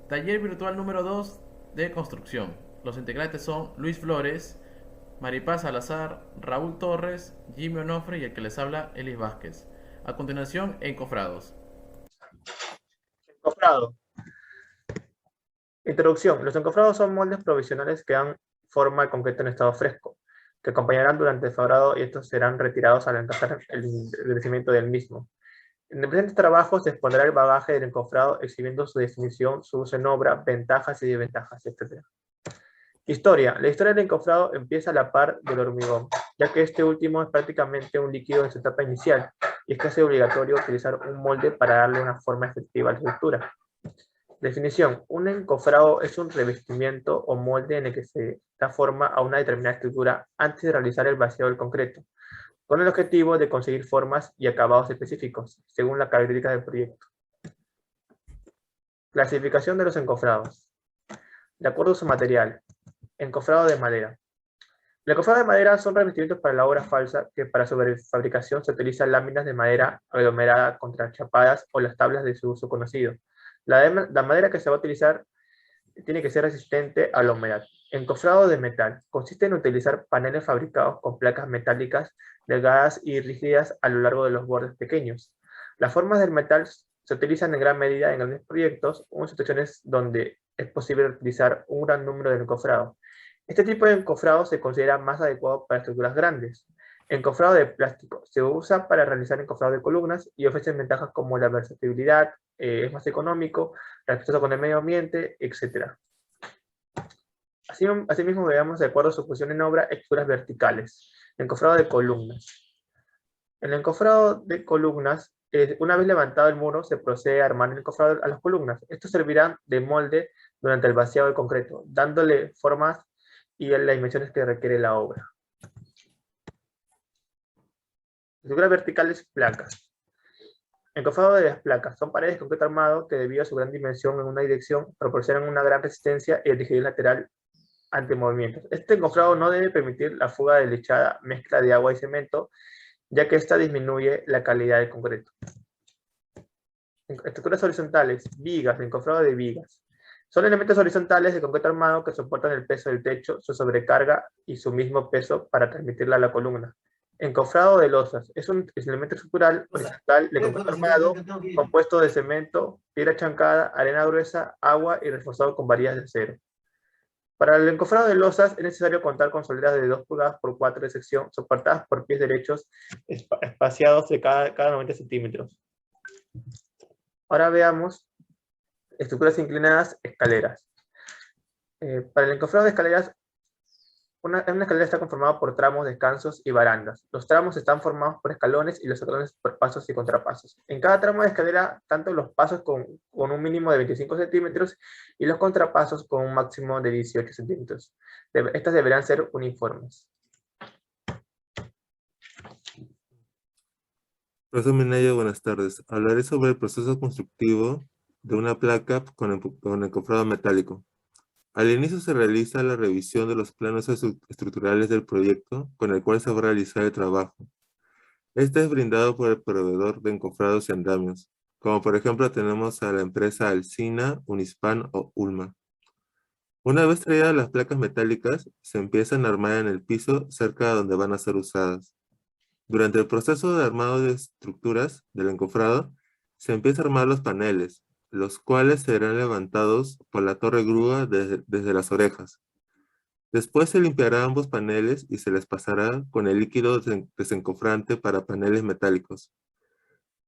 Taller virtual número 2 de construcción. Los integrantes son Luis Flores, Maripaz Salazar, Raúl Torres, Jimmy Onofre y el que les habla, Elis Vázquez. A continuación, encofrados. Encofrado. Introducción. Los encofrados son moldes provisionales que dan forma al concreto en estado fresco, que acompañarán durante el fabrado y estos serán retirados al encajar el endurecimiento del mismo. En el presente trabajo se expondrá el bagaje del encofrado exhibiendo su definición, su uso en obra, ventajas y desventajas, etc. Historia. La historia del encofrado empieza a la par del hormigón, ya que este último es prácticamente un líquido en su etapa inicial, y es casi obligatorio utilizar un molde para darle una forma efectiva a la estructura. Definición. Un encofrado es un revestimiento o molde en el que se da forma a una determinada estructura antes de realizar el vaciado del concreto, con el objetivo de conseguir formas y acabados específicos, según la característica del proyecto. Clasificación de los encofrados. De acuerdo a su material. Encofrado de madera. El encofrado de madera son revestimientos para la obra falsa que para su fabricación se utilizan láminas de madera aglomerada contrachapadas o las tablas de su uso conocido. La madera que se va a utilizar tiene que ser resistente a la humedad. Encofrado de metal. Consiste en utilizar paneles fabricados con placas metálicas delgadas y rígidas a lo largo de los bordes pequeños. Las formas del metal se utilizan en gran medida en grandes proyectos o en situaciones donde es posible utilizar un gran número de encofrados. Este tipo de encofrado se considera más adecuado para estructuras grandes. Encofrado de plástico. Se usa para realizar encofrado de columnas y ofrece ventajas como la versatilidad, es más económico, respetuoso con el medio ambiente, etc. Asimismo, veamos de acuerdo a su función en obra, estructuras verticales. Encofrado de columnas. El encofrado de columnas, una vez levantado el muro, se procede a armar el encofrado a las columnas. Estos servirán de molde durante el vaciado del concreto, dándole formas y las dimensiones que requiere la obra. Estructuras verticales, placas. Encofrado de las placas. Son paredes de concreto armado que debido a su gran dimensión en una dirección proporcionan una gran resistencia y rigidez lateral ante movimientos. Este encofrado no debe permitir la fuga de lechada, mezcla de agua y cemento, ya que esta disminuye la calidad del concreto. Estructuras horizontales, vigas, encofrado de vigas. Son elementos horizontales de concreto armado que soportan el peso del techo, su sobrecarga y su mismo peso para transmitirla a la columna. Encofrado de losas. Es un elemento estructural horizontal de concreto armado compuesto de cemento, piedra chancada, arena gruesa, agua y reforzado con varillas de acero. Para el encofrado de losas es necesario contar con soleras de 2 pulgadas por 4 de sección, soportadas por pies derechos espaciados de cada 90 centímetros. Ahora veamos estructuras inclinadas, escaleras. Para el encofrado de escaleras, una escalera está conformada por tramos, descansos y barandas. Los tramos están formados por escalones y los escalones por pasos y contrapasos. En cada tramo de escalera, tanto los pasos con un mínimo de 25 centímetros y los contrapasos con un máximo de 18 centímetros. Estas deberán ser uniformes. Profesor Minaya, buenas tardes. Hablaré sobre el proceso constructivo de una placa con encofrado metálico. Al inicio se realiza la revisión de los planos estructurales del proyecto con el cual se va a realizar el trabajo. Este es brindado por el proveedor de encofrados y andamios, como por ejemplo tenemos a la empresa Alsina, Unispan o Ulma. Una vez traídas las placas metálicas, se empiezan a armar en el piso cerca de donde van a ser usadas. Durante el proceso de armado de estructuras del encofrado, se empieza a armar los paneles, los cuales serán levantados por la torre grúa desde las orejas. Después se limpiará ambos paneles y se les pasará con el líquido desencofrante para paneles metálicos.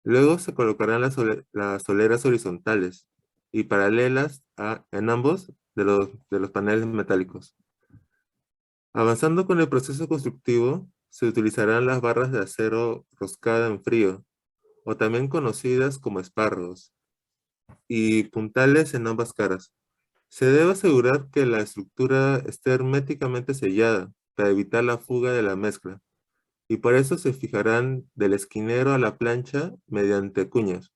Luego se colocarán las soleras horizontales y paralelas en ambos de los paneles metálicos. Avanzando con el proceso constructivo, se utilizarán las barras de acero roscada en frío, o también conocidas como espárragos, y puntales en ambas caras. Se debe asegurar que la estructura esté herméticamente sellada para evitar la fuga de la mezcla, y por eso se fijarán del esquinero a la plancha mediante cuñas.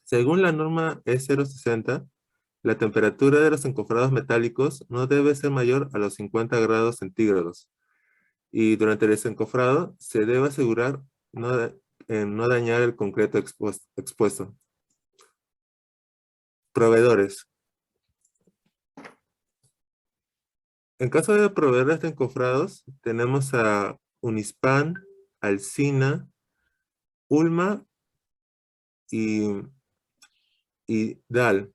Según la norma E060, la temperatura de los encofrados metálicos no debe ser mayor a los 50 grados centígrados, y durante el desencofrado se debe asegurar en no dañar el concreto expuesto. Proveedores. En caso de proveedores de encofrados, tenemos a Unispan, Alsina, Ulma y DAL.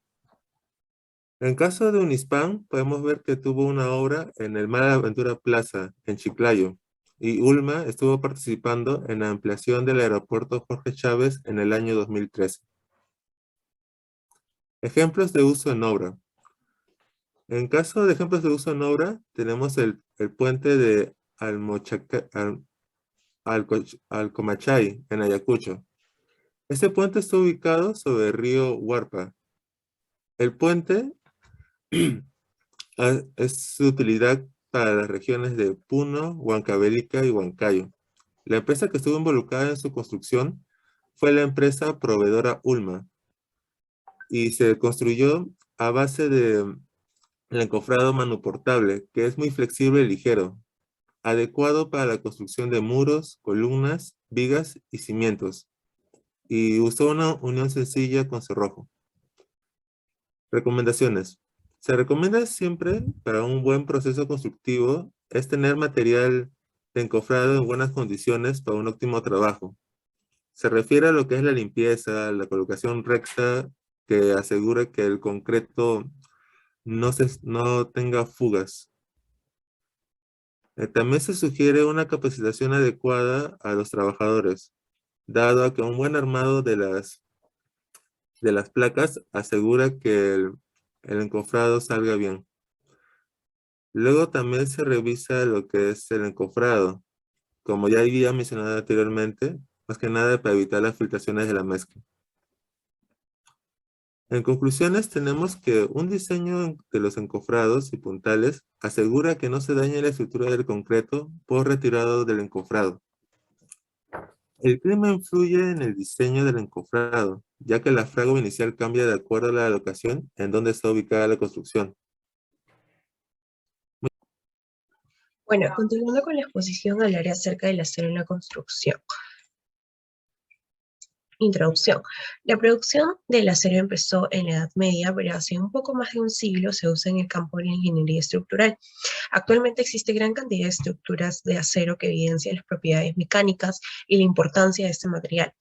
En caso de Unispan, podemos ver que tuvo una obra en el Mar Aventura Plaza, en Chiclayo, y Ulma estuvo participando en la ampliación del aeropuerto Jorge Chávez en el año 2013. Ejemplos de uso en obra. En caso de ejemplos de uso en obra, tenemos el puente de Alcomachay, en Ayacucho. Este puente está ubicado sobre el río Huarpa. El puente es su utilidad para las regiones de Puno, Huancavelica y Huancayo. La empresa que estuvo involucrada en su construcción fue la empresa proveedora Ulma y se construyó a base de el encofrado manuportable, que es muy flexible y ligero, adecuado para la construcción de muros, columnas, vigas y cimientos, y usó una unión sencilla con cerrojo. Recomendaciones. Se recomienda siempre para un buen proceso constructivo es tener material de encofrado en buenas condiciones para un óptimo trabajo. Se refiere a lo que es la limpieza, la colocación recta que asegure que el concreto no tenga fugas. También se sugiere una capacitación adecuada a los trabajadores, dado a que un buen armado de las placas asegura que el encofrado salga bien. Luego también se revisa lo que es el encofrado, como ya había mencionado anteriormente, más que nada para evitar las filtraciones de la mezcla. En conclusiones, tenemos que un diseño de los encofrados y puntales asegura que no se dañe la estructura del concreto por retirado del encofrado. El clima influye en el diseño del encofrado, ya que la fragua inicial cambia de acuerdo a la locación en donde está ubicada la construcción. Bueno, continuando con la exposición, hablaré acerca del acero en la construcción. Introducción. La producción del acero empezó en la Edad Media, pero hace un poco más de un siglo se usa en el campo de la ingeniería estructural. Actualmente existe gran cantidad de estructuras de acero que evidencian las propiedades mecánicas y la importancia de este material.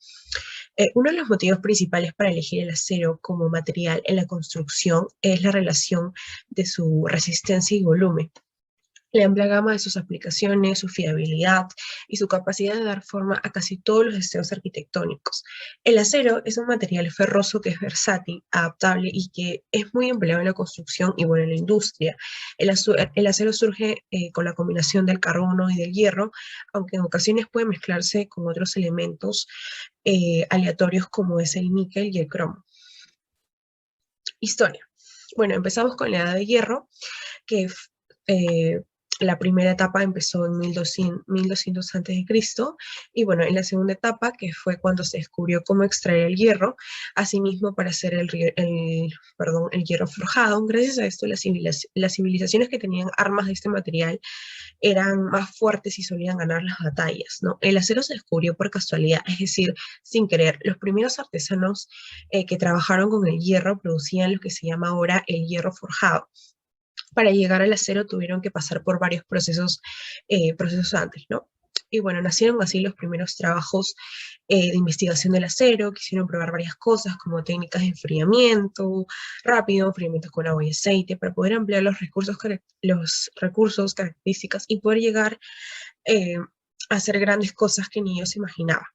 Uno de los motivos principales para elegir el acero como material en la construcción es la relación de su resistencia y volumen. La amplia gama de sus aplicaciones, su fiabilidad y su capacidad de dar forma a casi todos los deseos arquitectónicos. El acero es un material ferroso que es versátil, adaptable y que es muy empleado en la construcción y bueno, en la industria. El acero surge con la combinación del carbono y del hierro, aunque en ocasiones puede mezclarse con otros elementos aleatorios como es el níquel y el cromo. Historia. Bueno, empezamos con la Edad de Hierro, que la primera etapa empezó en 1200 a.C. y bueno, en la segunda etapa, que fue cuando se descubrió cómo extraer el hierro, asimismo para hacer el hierro forjado. Gracias a esto, las civilizaciones que tenían armas de este material eran más fuertes y solían ganar las batallas, ¿no? El acero se descubrió por casualidad, es decir, sin querer. Los primeros artesanos que trabajaron con el hierro producían lo que se llama ahora el hierro forjado. Para llegar al acero tuvieron que pasar por varios procesos antes, ¿no? Y bueno, nacieron así los primeros trabajos de investigación del acero. Quisieron probar varias cosas como técnicas de enfriamiento rápido, enfriamientos con agua y aceite, para poder ampliar los recursos, características y poder llegar a hacer grandes cosas que ni ellos imaginaban.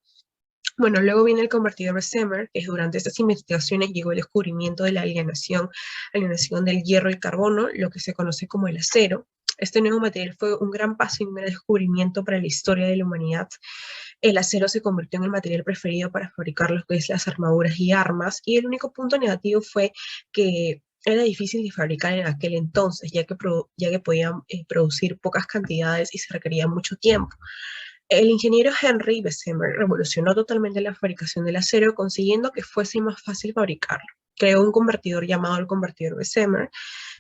Bueno, luego viene el convertidor Bessemer, que durante estas investigaciones llegó el descubrimiento de la alienación del hierro y carbono, lo que se conoce como el acero. Este nuevo material fue un gran paso y un gran descubrimiento para la historia de la humanidad. El acero se convirtió en el material preferido para fabricar lo que es las armaduras y armas, y el único punto negativo fue que era difícil de fabricar en aquel entonces, ya que podían producir pocas cantidades y se requería mucho tiempo. El ingeniero Henry Bessemer revolucionó totalmente la fabricación del acero, consiguiendo que fuese más fácil fabricarlo. Creó un convertidor llamado el convertidor Bessemer,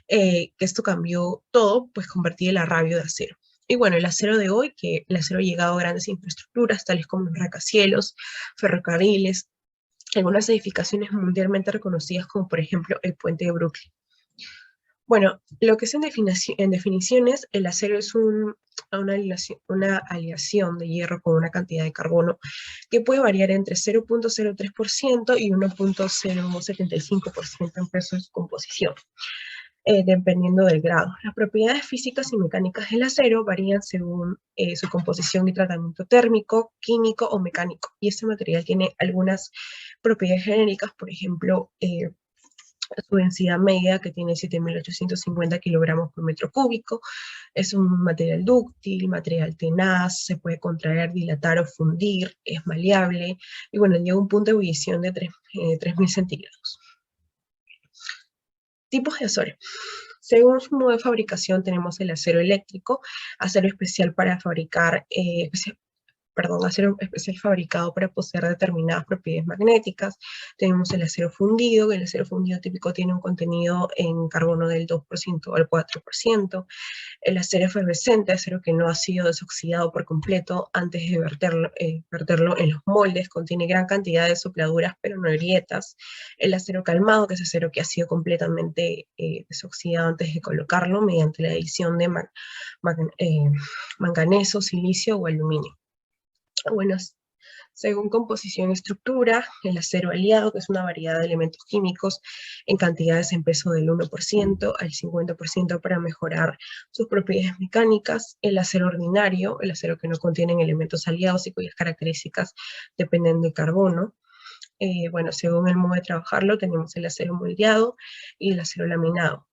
que esto cambió todo, pues convertía el arrabio de acero. Y bueno, el acero de hoy, que el acero ha llegado a grandes infraestructuras, tales como los rascacielos, ferrocarriles, algunas edificaciones mundialmente reconocidas, como por ejemplo el puente de Brooklyn. Bueno, lo que es en definiciones, el acero es una aleación de hierro con una cantidad de carbono que puede variar entre 0,03% y 1,075% en peso de su composición, dependiendo del grado. Las propiedades físicas y mecánicas del acero varían según su composición y tratamiento térmico, químico o mecánico. Y este material tiene algunas propiedades genéricas, por ejemplo, su densidad media, que tiene 7.850 kilogramos por metro cúbico. Es un material dúctil, material tenaz, se puede contraer, dilatar o fundir, es maleable, y bueno, llega a un punto de ebullición de 3.000 centígrados. Tipos de acero. Según su modo de fabricación tenemos el acero eléctrico, acero especial para fabricar, acero especial fabricado para poseer determinadas propiedades magnéticas. Tenemos el acero fundido, que el acero fundido típico tiene un contenido en carbono del 2% al 4%. El acero efervescente, acero que no ha sido desoxidado por completo antes de verterlo en los moldes, contiene gran cantidad de sopladuras pero no grietas. El acero calmado, que es acero que ha sido completamente desoxidado antes de colocarlo mediante la adición de manganeso, silicio o aluminio. Bueno, según composición y estructura, el acero aliado, que es una variedad de elementos químicos en cantidades en peso del 1% al 50% para mejorar sus propiedades mecánicas. El acero ordinario, el acero que no contiene elementos aliados y cuyas características dependen del carbono. Bueno, según el modo de trabajarlo, tenemos el acero moldeado y el acero laminado.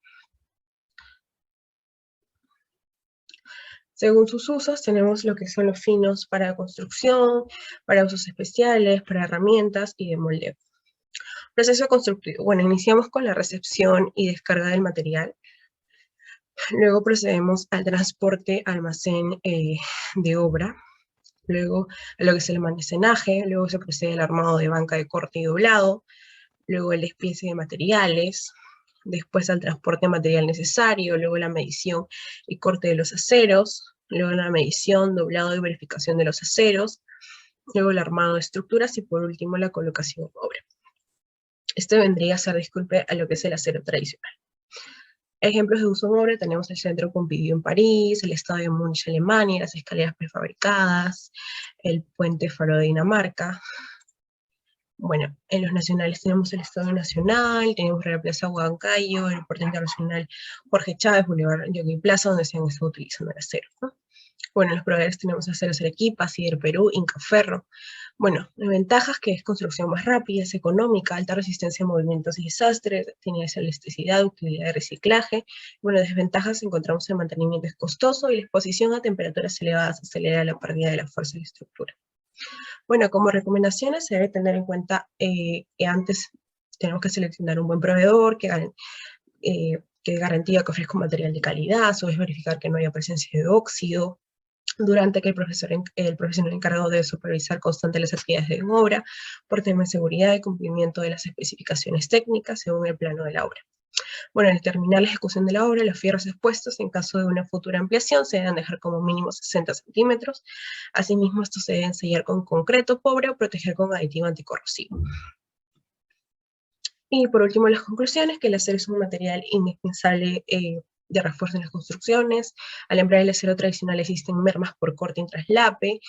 Según sus usos, tenemos lo que son los finos para construcción, para usos especiales, para herramientas y de moldeo. Proceso constructivo. Bueno, iniciamos con la recepción y descarga del material. Luego procedemos al transporte, almacén de obra. Luego a lo que es el almacenaje. Luego se procede al armado de banca de corte y doblado. Luego el despiece de materiales. Después al transporte de material necesario, luego la medición y corte de los aceros, luego la medición, doblado y verificación de los aceros, luego el armado de estructuras y por último la colocación en obra. Este vendría a ser, disculpe, a lo que es el acero tradicional. Ejemplos de uso en obra tenemos el Centro Pompidou en París, el Estadio de Múnich, Alemania, las escaleras prefabricadas, el Puente Faro de Dinamarca. Bueno, en los nacionales tenemos el Estadio Nacional, tenemos la Plaza Huancayo, el Aeropuerto Internacional Jorge Chávez, Boulevard Jockey Plaza, donde se han estado utilizando el acero, ¿no? Bueno, en los proveedores tenemos Aceros Arequipa, Sider Perú, Incaferro. Bueno, las ventajas que es construcción más rápida, es económica, alta resistencia a movimientos y desastres, tiene elasticidad, utilidad de reciclaje. Bueno, desventajas encontramos el mantenimiento es costoso y la exposición a temperaturas elevadas acelera la pérdida de la fuerza de la estructura. Bueno, como recomendaciones se debe tener en cuenta que antes tenemos que seleccionar un buen proveedor que garantía que ofrezca un material de calidad, es verificar que no haya presencia de óxido, durante que el profesional encargado debe supervisar constantemente las actividades de obra por temas de seguridad y cumplimiento de las especificaciones técnicas según el plano de la obra. Bueno, al terminar la ejecución de la obra, los fierros expuestos en caso de una futura ampliación se deben dejar como mínimo 60 centímetros. Asimismo, estos se deben sellar con concreto pobre o proteger con aditivo anticorrosivo. Y por último, las conclusiones, que el acero es un material indispensable de refuerzo en las construcciones. Al emplear el acero tradicional existen mermas por corte y traslape.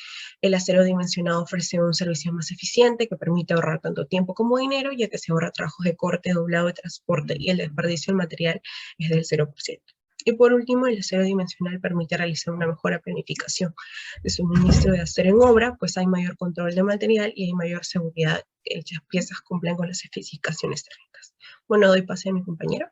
El acero dimensionado ofrece un servicio más eficiente que permite ahorrar tanto tiempo como dinero, ya que se ahorra trabajos de corte, doblado y transporte, y el desperdicio del material es del 0%. Y por último, el acero dimensional permite realizar una mejor planificación de suministro de acero en obra, pues hay mayor control de material y hay mayor seguridad que dichas piezas cumplan con las especificaciones técnicas. Bueno, doy pase a mi compañero.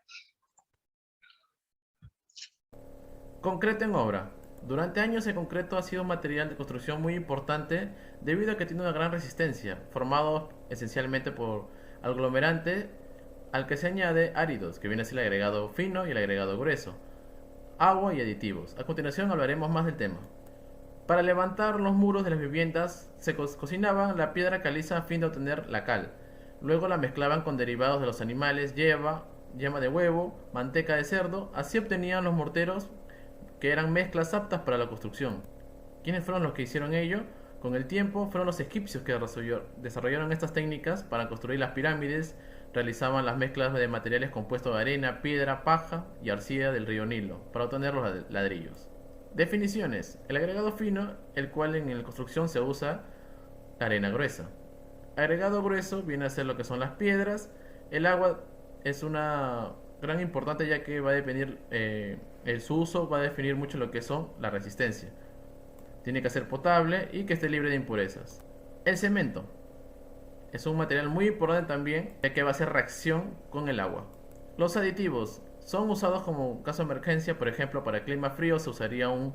Concreto en obra. Durante años el concreto ha sido un material de construcción muy importante debido a que tiene una gran resistencia, formado esencialmente por aglomerante al que se añade áridos, que viene a ser el agregado fino y el agregado grueso, agua y aditivos. A continuación hablaremos más del tema. Para levantar los muros de las viviendas se cocinaban la piedra caliza a fin de obtener la cal. Luego la mezclaban con derivados de los animales, yema de huevo, manteca de cerdo. Así obtenían los morteros, que eran mezclas aptas para la construcción. ¿Quiénes fueron los que hicieron ello? Con el tiempo fueron los egipcios que desarrollaron estas técnicas para construir las pirámides, realizaban las mezclas de materiales compuestos de arena, piedra, paja y arcilla del río Nilo para obtener los ladrillos. Definiciones. El agregado fino, el cual en la construcción se usa la arena gruesa. Agregado grueso viene a ser lo que son las piedras. El agua es una gran importante ya que va a definir su uso, va a definir mucho lo que son la resistencia. Tiene que ser potable y que esté libre de impurezas. El cemento es un material muy importante también ya que va a hacer reacción con el agua. Los aditivos son usados como caso de emergencia, por ejemplo para clima frío se usaría un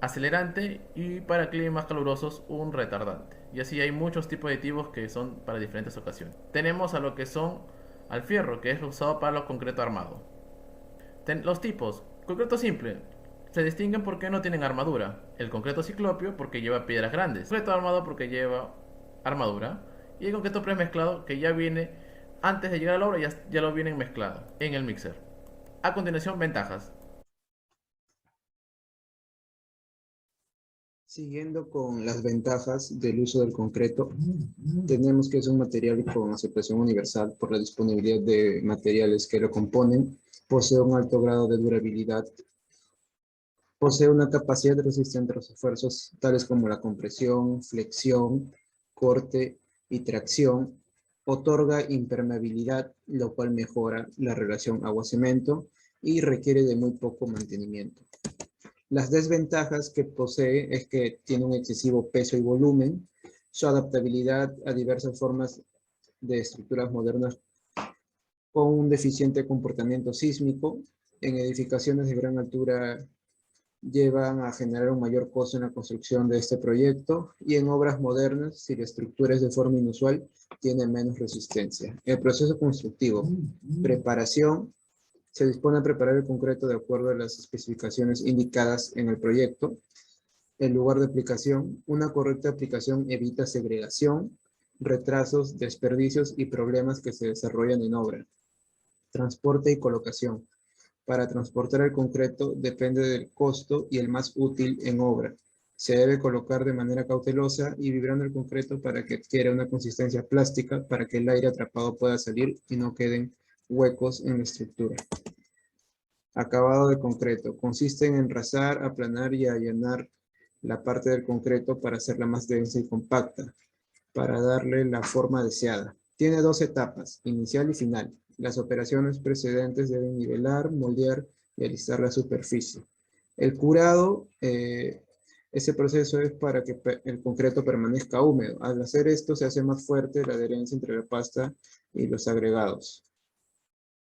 acelerante y para climas calurosos un retardante. Y así hay muchos tipos de aditivos que son para diferentes ocasiones. Tenemos a lo que son al fierro, que es usado para los concreto armado. Los tipos, concreto simple, se distinguen porque no tienen armadura. El concreto ciclopio porque lleva piedras grandes. El concreto armado porque lleva armadura. Y el concreto premezclado que ya viene, antes de llegar a la obra, ya lo vienen mezclado en el mixer. A continuación, ventajas. Siguiendo con las ventajas del uso del concreto, tenemos que es un material con aceptación universal por la disponibilidad de materiales que lo componen, posee un alto grado de durabilidad, posee una capacidad resistente a los esfuerzos tales como la compresión, flexión, corte y tracción, otorga impermeabilidad, lo cual mejora la relación agua-cemento y requiere de muy poco mantenimiento. Las desventajas que posee es que tiene un excesivo peso y volumen, su adaptabilidad a diversas formas de estructuras modernas con un deficiente comportamiento sísmico, en edificaciones de gran altura llevan a generar un mayor costo en la construcción de este proyecto y en obras modernas, si la estructura es de forma inusual, tiene menos resistencia. El proceso constructivo, preparación. Se dispone a preparar el concreto de acuerdo a las especificaciones indicadas en el proyecto. El lugar de aplicación. Una correcta aplicación evita segregación, retrasos, desperdicios y problemas que se desarrollan en obra. Transporte y colocación. Para transportar el concreto depende del costo y el más útil en obra. Se debe colocar de manera cautelosa y vibrando el concreto para que adquiera una consistencia plástica para que el aire atrapado pueda salir y no queden huecos en la estructura. Acabado de concreto. Consiste en enrasar, aplanar y allanar la parte del concreto para hacerla más densa y compacta, para darle la forma deseada. Tiene dos etapas, inicial y final. Las operaciones precedentes deben nivelar, moldear y alistar la superficie. El curado, ese proceso es para que el concreto permanezca húmedo. Al hacer esto se hace más fuerte la adherencia entre la pasta y los agregados.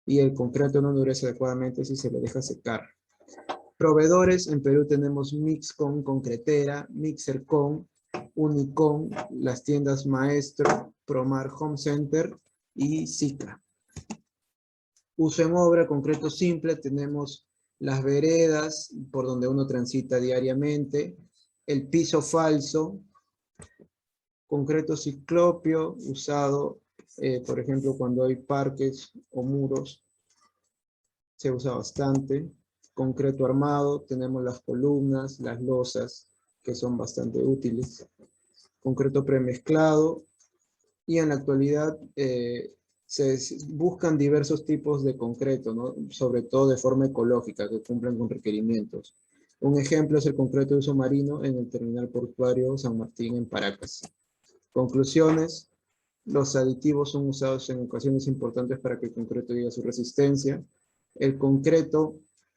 Y el concreto no endurece adecuadamente si se le deja secar. Proveedores, en Perú tenemos Mixcon, Concretera, Mixercon, Unicon, las tiendas Maestro, Promar Home Center y Sica. Uso en obra, concreto simple, tenemos las veredas por donde uno transita diariamente, el piso falso, concreto ciclopio usado por ejemplo, cuando hay parques o muros, se usa bastante. Concreto armado, tenemos las columnas, las losas, que son bastante útiles. Concreto premezclado, y en la actualidad se buscan diversos tipos de concreto, ¿no? Sobre todo de forma ecológica, que cumplen con requerimientos. Un ejemplo es el concreto de uso marino en el terminal portuario San Martín en Paracas. Conclusiones. Los aditivos son usados en ocasiones importantes para que el concreto llegue a su resistencia. El concreto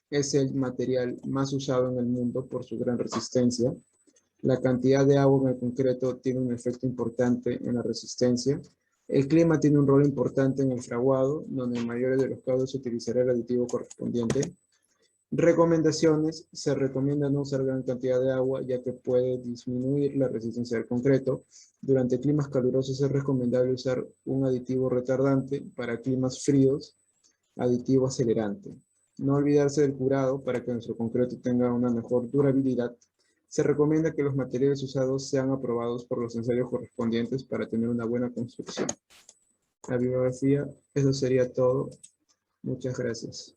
es el material más usado en el mundo por su gran resistencia. La cantidad de agua en el concreto tiene un efecto importante en la resistencia. El clima tiene un rol importante en el fraguado, donde en mayores de los casos se utilizará el aditivo correspondiente. Recomendaciones: se recomienda no usar gran cantidad de agua, ya que puede disminuir la resistencia del concreto. Durante climas calurosos es recomendable usar un aditivo retardante. Para climas fríos, aditivo acelerante. No olvidarse del curado para que nuestro concreto tenga una mejor durabilidad. Se recomienda que los materiales usados sean aprobados por los ensayos correspondientes para tener una buena construcción. La bibliografía, eso sería todo. Muchas gracias.